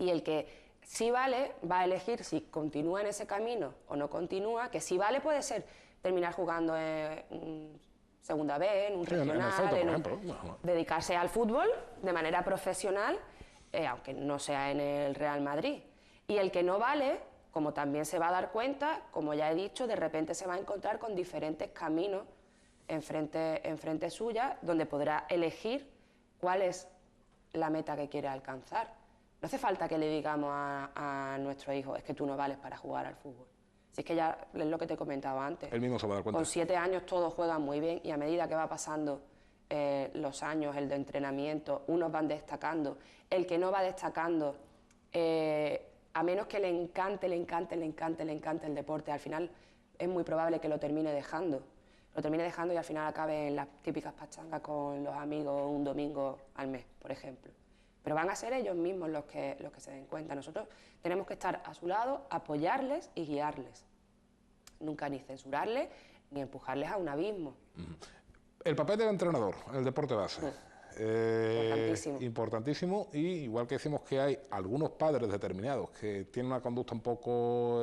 Y el que sí vale va a elegir si continúa en ese camino o no continúa, que sí vale puede ser terminar jugando en segunda B, en un regional, dedicarse al fútbol de manera profesional, aunque no sea en el Real Madrid. Y el que no vale, como también se va a dar cuenta, como ya he dicho, de repente se va a encontrar con diferentes caminos enfrente suya, donde podrá elegir cuál es la meta que quiere alcanzar. No hace falta que le digamos a nuestro hijo, es que tú no vales para jugar al fútbol. Si es que ya es lo que te comentaba antes. Él mismo se va a dar cuenta. Con 7 años todos juegan muy bien y a medida que va pasando los años, el de entrenamiento, unos van destacando. El que no va destacando, a menos que le encante el deporte, al final es muy probable que lo termine dejando. Lo termine dejando y al final acabe en las típicas pachangas con los amigos un domingo al mes, por ejemplo. Pero van a ser ellos mismos los que se den cuenta. Nosotros tenemos que estar a su lado, apoyarles y guiarles. Nunca ni censurarles ni empujarles a un abismo. El papel del entrenador en el deporte base. Importantísimo. Importantísimo, y igual que decimos que hay algunos padres determinados que tienen una conducta un poco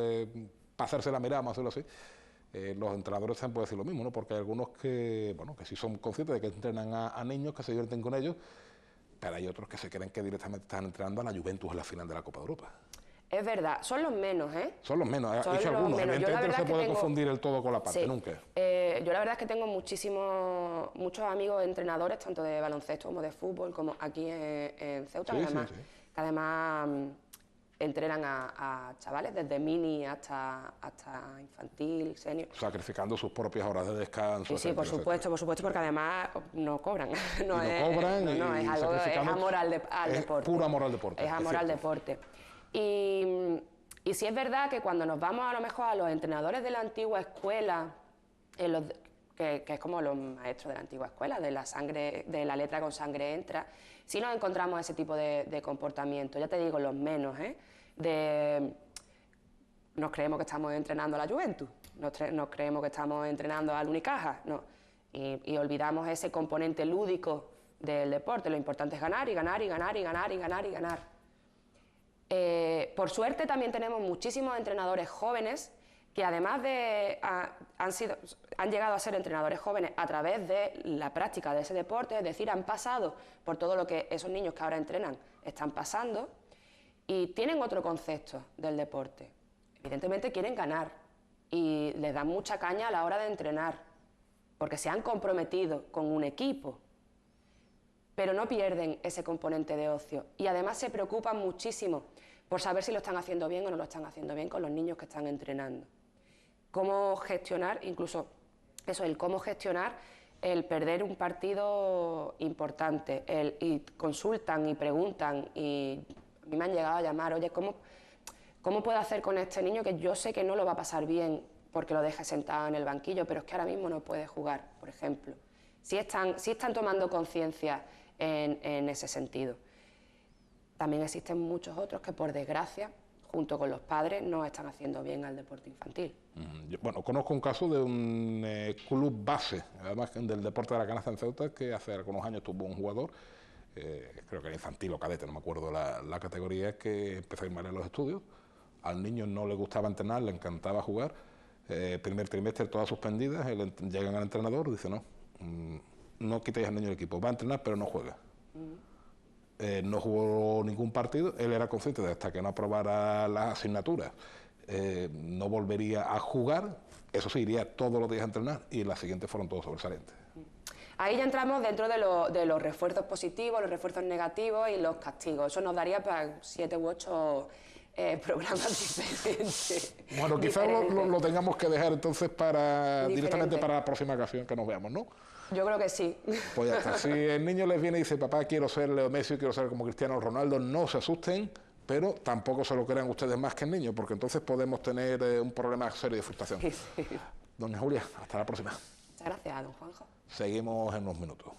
para hacerse la mirada, vamos a decirlo así, los entrenadores también pueden decir lo mismo, ¿no? Porque hay algunos que, bueno, que sí son conscientes de que entrenan a niños, que se divierten con ellos, pero hay otros que se creen que directamente están entrenando a la Juventus en la final de la Copa de Europa. Es verdad, son los menos, ¿eh? Son los menos, he dicho algunos, evidentemente no se puede confundir el todo con la parte, sí. Nunca. Yo la verdad es que tengo muchos amigos entrenadores, tanto de baloncesto como de fútbol, como aquí en Ceuta, sí, que además entrenan a chavales desde mini hasta infantil, senior. Sacrificando sus propias horas de descanso. Sí, por supuesto, porque además no cobran. No es algo, es amor al deporte. Puro amor al deporte. Es amor al deporte. Y sí es verdad que cuando nos vamos a lo mejor a los entrenadores de la antigua escuela, que es como los maestros de la antigua escuela, de la letra con sangre entra, sí nos encontramos ese tipo de comportamiento, ya te digo, los menos, nos creemos que estamos entrenando a la Juventus, nos creemos que estamos entrenando al Unicaja, no, y olvidamos ese componente lúdico del deporte. Lo importante es ganar y ganar y ganar y ganar y ganar y ganar. Por suerte también tenemos muchísimos entrenadores jóvenes que además han llegado a ser entrenadores jóvenes a través de la práctica de ese deporte, es decir, han pasado por todo lo que esos niños que ahora entrenan están pasando y tienen otro concepto del deporte. Evidentemente quieren ganar y les dan mucha caña a la hora de entrenar porque se han comprometido con un equipo, pero no pierden ese componente de ocio y además se preocupan muchísimo por saber si lo están haciendo bien o no lo están haciendo bien con los niños que están entrenando. Cómo gestionar, incluso eso, el cómo gestionar el perder un partido importante, y consultan y preguntan, y a mí me han llegado a llamar, oye, ¿cómo puedo hacer con este niño que yo sé que no lo va a pasar bien porque lo deje sentado en el banquillo, pero es que ahora mismo no puede jugar, por ejemplo? Sí están tomando conciencia en ese sentido. También existen muchos otros que, por desgracia, junto con los padres, no están haciendo bien al deporte infantil. Bueno, conozco un caso de un club base, además del deporte de la canasta en Ceuta, que hace algunos años tuvo un jugador, creo que era infantil o cadete, no me acuerdo la categoría, que empezó a ir mal en los estudios. Al niño no le gustaba entrenar, le encantaba jugar, primer trimestre todas suspendidas, llegan al entrenador y dice no, no quitéis al niño del equipo, va a entrenar pero no juega. No jugó ningún partido, él era consciente de hasta que no aprobara las asignaturas, no volvería a jugar, eso sí, iría todos los días a entrenar y las siguientes fueron todos sobresalientes. Ahí ya entramos dentro de los refuerzos positivos, los refuerzos negativos y los castigos. Eso nos daría para 7 u 8 programas diferentes. Bueno, quizás lo tengamos que dejar entonces directamente para la próxima ocasión que nos veamos, ¿no? Yo creo que sí. Pues ya está. Si el niño les viene y dice, papá, quiero ser Leo Messi, quiero ser como Cristiano Ronaldo, no se asusten, pero tampoco se lo crean ustedes más que el niño, porque entonces podemos tener un problema serio de frustración. Sí. Doña Julia, hasta la próxima. Muchas gracias, don Juanjo. Seguimos en unos minutos.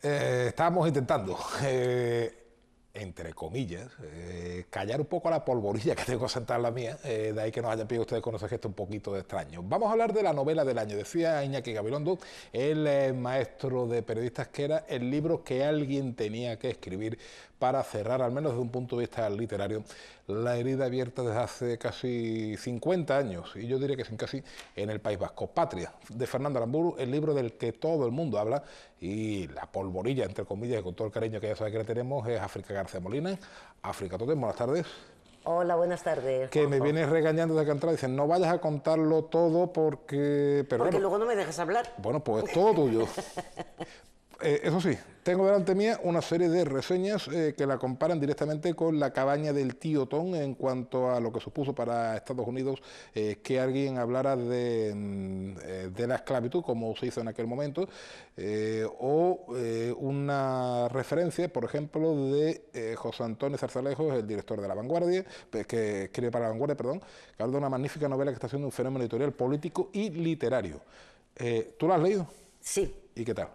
Estábamos intentando, entre comillas, callar un poco a la polvorilla que tengo sentada en la mía, de ahí que nos hayan pedido ustedes con ese gesto un poquito extraño. Vamos a hablar de la novela del año. Decía Iñaki Gabilondo, el maestro de periodistas, que era el libro que alguien tenía que escribir para cerrar, al menos desde un punto de vista literario, la herida abierta desde hace casi 50 años, y yo diría que sin casi, en el País Vasco. Patria, de Fernando Aramburu, el libro del que todo el mundo habla, y la polvorilla, entre comillas, con todo el cariño que ya sabe que le tenemos, es África García Molina. África Totem, buenas tardes. Hola, buenas tardes. Que me vienes regañando de que entrada, dicen, no vayas a contarlo todo porque... Pero porque bueno, luego no me dejas hablar. Bueno, pues todo tuyo. Eso sí, tengo delante mía una serie de reseñas que la comparan directamente con La cabaña del tío Tom en cuanto a lo que supuso para Estados Unidos que alguien hablara de la esclavitud, como se hizo en aquel momento, o una referencia, por ejemplo, de José Antonio Zarzalejos, el director de La Vanguardia, que escribe para La Vanguardia, perdón, que habla de una magnífica novela que está haciendo un fenómeno editorial político y literario. ¿Tú lo has leído? Sí. ¿Y qué tal?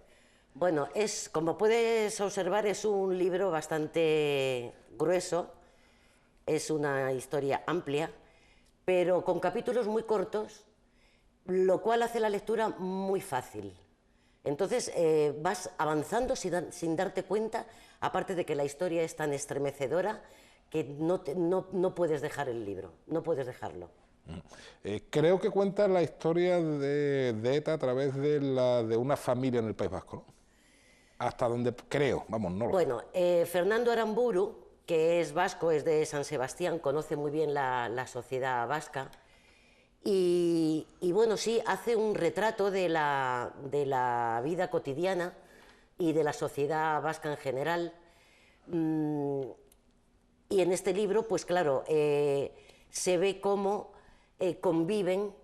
Bueno, como puedes observar, es un libro bastante grueso, es una historia amplia, pero con capítulos muy cortos, lo cual hace la lectura muy fácil. Entonces vas avanzando sin darte cuenta, aparte de que la historia es tan estremecedora que no puedes dejar el libro, no puedes dejarlo. Creo que cuenta la historia de ETA a través de una familia en el País Vasco, ¿no? Hasta donde creo, vamos, no lo sé. Bueno, Fernando Aramburu, que es vasco, es de San Sebastián, conoce muy bien la sociedad vasca y bueno, sí, hace un retrato de la vida cotidiana y de la sociedad vasca en general. Y en este libro, pues claro, se ve cómo conviven,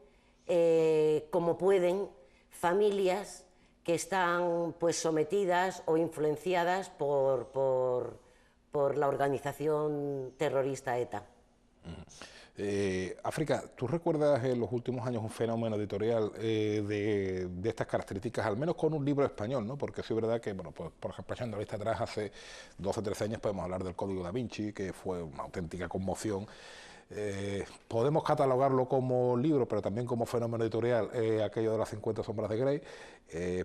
como pueden, familias que están pues sometidas o influenciadas por la organización terrorista ETA. África, ¿tú recuerdas en los últimos años un fenómeno editorial de estas características, al menos con un libro español, ¿no? Porque sí es verdad que, bueno, pues, por ejemplo, echando la vista atrás, hace 12 o 13 años podemos hablar del Código Da Vinci, que fue una auténtica conmoción. Podemos catalogarlo como libro, pero también como fenómeno editorial, aquello de las 50 sombras de Grey,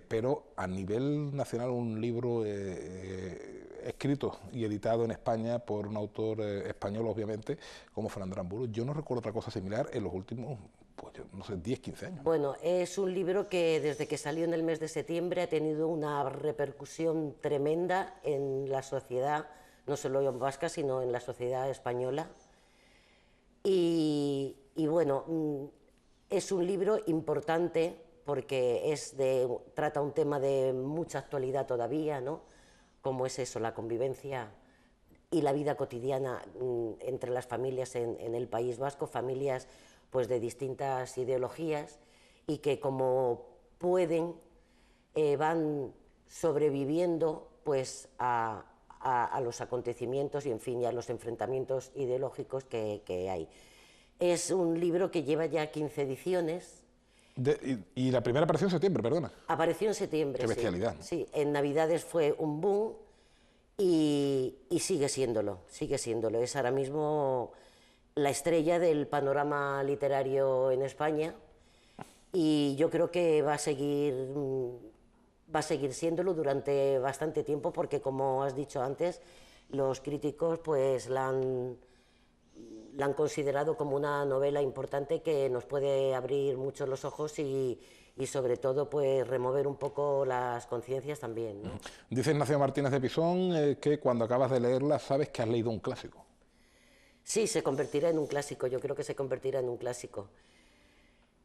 pero a nivel nacional un libro escrito y editado en España por un autor español, obviamente, como Fernando Aramburu. Yo no recuerdo otra cosa similar en los últimos, pues, no sé, 10, 15 años. Bueno, es un libro que desde que salió en el mes de septiembre ha tenido una repercusión tremenda en la sociedad, no solo vasca, sino en la sociedad española. Y bueno, es un libro importante porque trata un tema de mucha actualidad todavía, ¿no? Como es eso, la convivencia y la vida cotidiana entre las familias en el País Vasco, familias pues de distintas ideologías y que como pueden van sobreviviendo pues a los acontecimientos y en fin, y a los enfrentamientos ideológicos que hay. Es un libro que lleva ya 15 ediciones. Y la primera apareció en septiembre, perdona. Apareció en septiembre. Qué bestialidad. Sí, en Navidades fue un boom y sigue siéndolo, sigue siéndolo. Es ahora mismo la estrella del panorama literario en España y yo creo que va a seguir siéndolo durante bastante tiempo porque, como has dicho antes, los críticos pues la han considerado como una novela importante que nos puede abrir mucho los ojos y sobre todo pues remover un poco las conciencias también, ¿no? Dice Ignacio Martínez de Pisón que cuando acabas de leerla sabes que has leído un clásico. Sí, se convertirá en un clásico, yo creo que se convertirá en un clásico.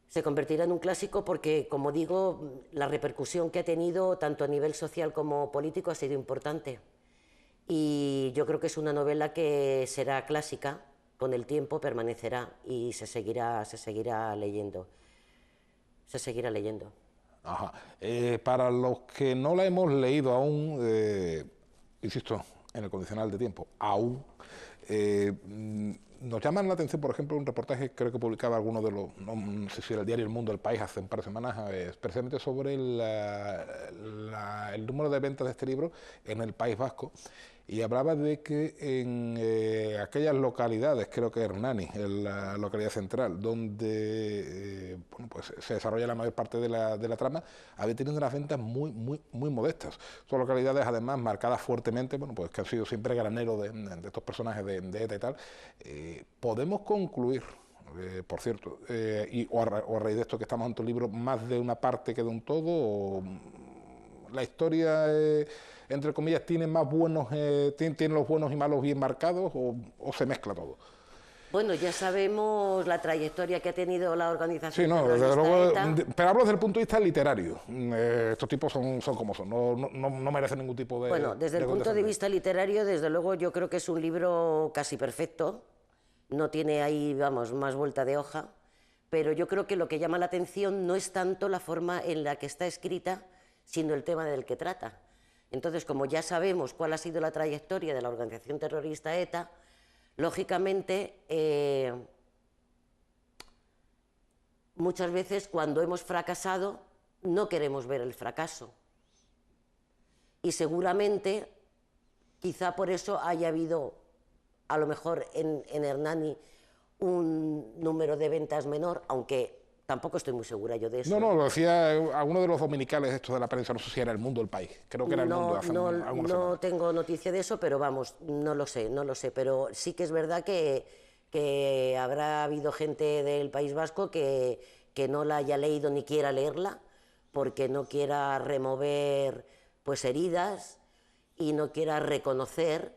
Se convertirá en un clásico porque, como digo, la repercusión que ha tenido tanto a nivel social como político ha sido importante. Y yo creo que es una novela que será clásica, con el tiempo permanecerá y se seguirá leyendo. Se seguirá leyendo. Ajá. Para los que no la hemos leído aún, insisto, en el condicional de tiempo, aún, nos llaman la atención, por ejemplo, un reportaje, creo que publicaba alguno de los, no sé si era el diario El Mundo, El País, hace un par de semanas, precisamente sobre el número de ventas de este libro en el País Vasco, y hablaba de que en aquellas localidades, creo que Hernani, en la localidad central, donde bueno, pues se desarrolla la mayor parte de la trama, había tenido unas ventas muy modestas. Son localidades además marcadas fuertemente, bueno, pues que han sido siempre graneros de estos personajes de ETA y tal. Podemos concluir, por cierto, o a raíz de esto que estamos en tu libro, más de una parte que de un todo, o la historia, entre comillas, tiene más buenos, tiene los buenos y malos bien marcados, o se mezcla todo. Bueno, ya sabemos la trayectoria que ha tenido la organización. Sí, no, desde luego, pero hablo desde el punto de vista literario. Estos tipos son como son, no merecen ningún tipo de... Bueno, desde el punto de vista literario, desde luego yo creo que es un libro casi perfecto, no tiene ahí, vamos, más vuelta de hoja, pero yo creo que lo que llama la atención no es tanto la forma en la que está escrita, sino el tema del que trata. Entonces, como ya sabemos cuál ha sido la trayectoria de la organización terrorista ETA, lógicamente, muchas veces cuando hemos fracasado no queremos ver el fracaso. Y seguramente, quizá por eso haya habido, a lo mejor en Hernani, un número de ventas menor, aunque tampoco estoy muy segura yo de eso. No, lo decía alguno de los dominicales estos de la prensa, no sé si era El Mundo o El País, creo que era El Mundo hace algunas No semanas. tengo noticia de eso, pero vamos, no lo sé, pero sí que es verdad que habrá habido gente del País Vasco que no la haya leído ni quiera leerla, porque no quiera remover pues heridas y no quiera reconocer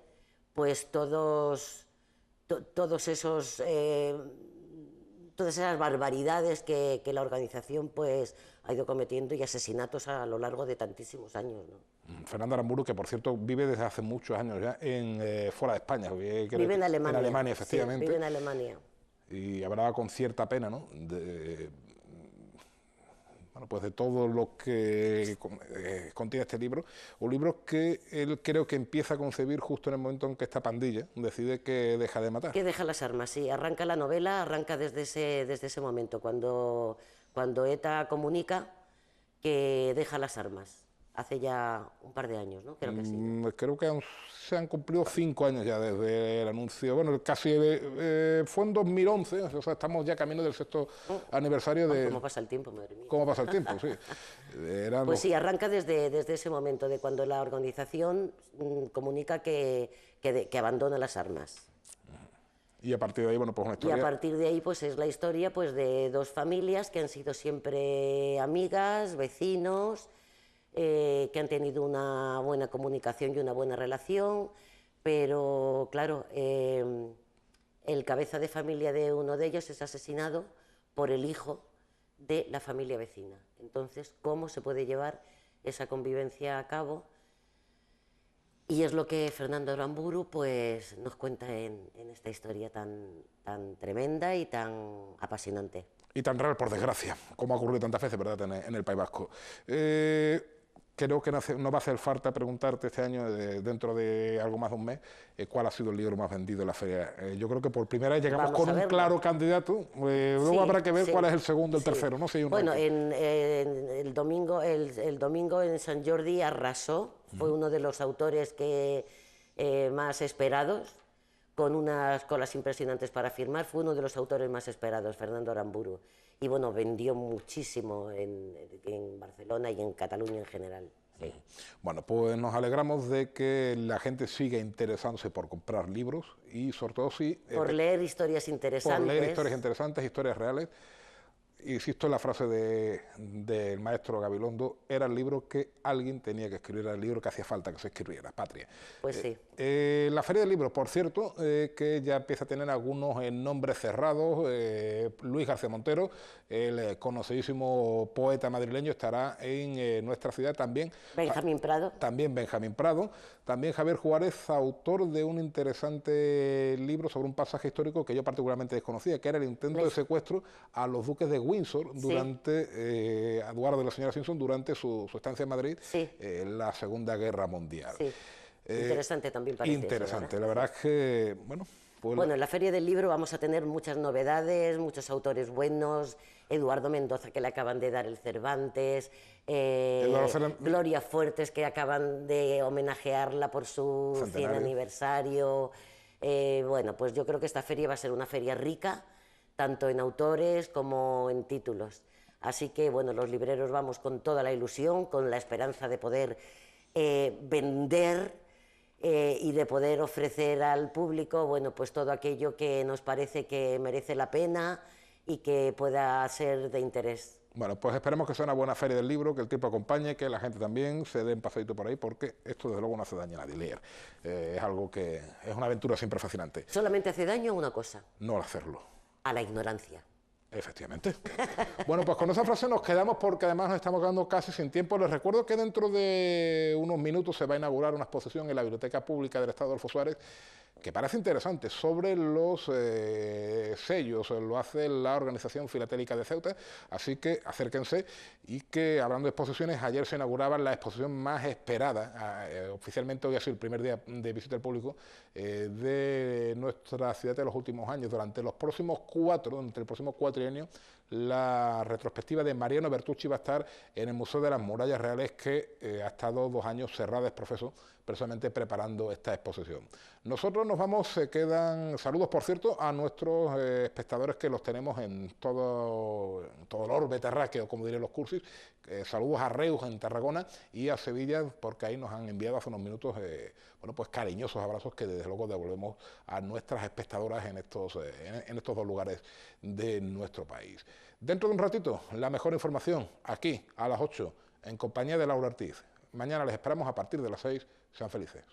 pues todos esos todas esas barbaridades que la organización pues ha ido cometiendo y asesinatos a lo largo de tantísimos años, ¿no? Fernando Aramburu, que por cierto vive desde hace muchos años ya fuera de España. Vive en Alemania. En Alemania, efectivamente. Sí, vive en Alemania. Y hablaba con cierta pena, ¿no? Bueno, pues de todo lo que contiene este libro, un libro que él creo que empieza a concebir justo en el momento en que esta pandilla decide que deja de matar. Que deja las armas, sí, arranca la novela, arranca desde ese momento, cuando ETA comunica que deja las armas, hace ya un par de años, ¿no? Creo que sí. Creo que se han cumplido 5 años ya desde el anuncio, bueno, casi fue en 2011, o sea, estamos ya camino del 6º aniversario de... ¿Cómo pasa el tiempo, madre mía? ¿Cómo pasa el tiempo? Sí. Pues sí, arranca desde ese momento, de cuando la organización comunica que abandona las armas. Y a partir de ahí, bueno, pues una historia... Y a partir de ahí, pues es la historia pues de dos familias que han sido siempre amigas, vecinos, que han tenido una buena comunicación y una buena relación, pero claro, el cabeza de familia de uno de ellos es asesinado por el hijo de la familia vecina. Entonces, ¿cómo se puede llevar esa convivencia a cabo? Y es lo que Fernando Aramburu pues, nos cuenta en esta historia tan tremenda y tan apasionante. Y tan real, por desgracia, como ha ocurrido tantas veces, ¿verdad?, en el País Vasco. Creo que no va a hacer falta preguntarte este año, dentro de algo más de un mes, cuál ha sido el libro más vendido en la feria. Yo creo que por primera vez llegamos con un claro candidato, luego habrá que ver cuál es el segundo, el tercero, ¿no? Si hay un bueno, el domingo en Sant Jordi arrasó, fue uno de los autores más esperados, con unas colas impresionantes para firmar, fue uno de los autores más esperados, Fernando Aramburu. Y bueno, vendió muchísimo en Barcelona y en Cataluña en general. Sí. Bueno, pues nos alegramos de que la gente siga interesándose por comprar libros y sobre todo por leer historias interesantes. Por leer historias interesantes, historias reales. Insisto en la frase del maestro Gabilondo, era el libro que alguien tenía que escribir, era el libro que hacía falta que se escribiera, Patria. Pues sí. La Feria del Libro, por cierto, que ya empieza a tener algunos nombres cerrados. Luis García Montero, el conocidísimo poeta madrileño, estará en nuestra ciudad también. Benjamín Prado. También Benjamín Prado. También Javier Juárez, autor de un interesante libro sobre un pasaje histórico que yo particularmente desconocía, que era el intento de secuestro a los duques de Windsor durante Eduardo de la señora Simpson durante su estancia en Madrid en la Segunda Guerra Mundial. Sí. Interesante también parece. Interesante, eso, la verdad es que, bueno... Bueno, en la Feria del Libro vamos a tener muchas novedades, muchos autores buenos, Eduardo Mendoza, que le acaban de dar el Cervantes, Gloria Fuertes, que acaban de homenajearla por su 100 aniversario. Bueno, pues yo creo que esta feria va a ser una feria rica, tanto en autores como en títulos. Así que, bueno, los libreros vamos con toda la ilusión, con la esperanza de poder vender y de poder ofrecer al público, bueno, pues todo aquello que nos parece que merece la pena y que pueda ser de interés. Bueno, pues esperemos que sea una buena feria del libro, que el tiempo acompañe, que la gente también se dé un paseito por ahí, porque esto desde luego no hace daño a nadie, leer. Es algo que es una aventura siempre fascinante. Solamente hace daño una cosa. No hacerlo. A la ignorancia. Efectivamente. Bueno, pues con esa frase nos quedamos porque además nos estamos quedando casi sin tiempo. Les recuerdo que dentro de unos minutos se va a inaugurar una exposición en la Biblioteca Pública del Estado Adolfo Suárez que parece interesante, sobre los sellos. Lo hace la Organización Filatélica de Ceuta, así que acérquense. Y que, hablando de exposiciones, ayer se inauguraba la exposición más esperada, oficialmente hoy ha sido el primer día de visita al público, de nuestra ciudad de los últimos años. Durante los próximos 4, entre el próximo cuatrienio, la retrospectiva de Mariano Bertucci va a estar en el Museo de las Murallas Reales, que ha estado 2 años cerrada, profesor, precisamente preparando esta exposición. Nosotros nos vamos, se quedan saludos, por cierto, a nuestros espectadores que los tenemos en todo el orbe terráqueo, como dirían los cursis. Saludos a Reus en Tarragona y a Sevilla, porque ahí nos han enviado hace unos minutos bueno, pues cariñosos abrazos que desde luego devolvemos a nuestras espectadoras en estos 2 lugares de nuestro país. Dentro de un ratito, la mejor información, aquí a las 8, en compañía de Laura Ortiz. Mañana les esperamos a partir de las 6. Sean felices.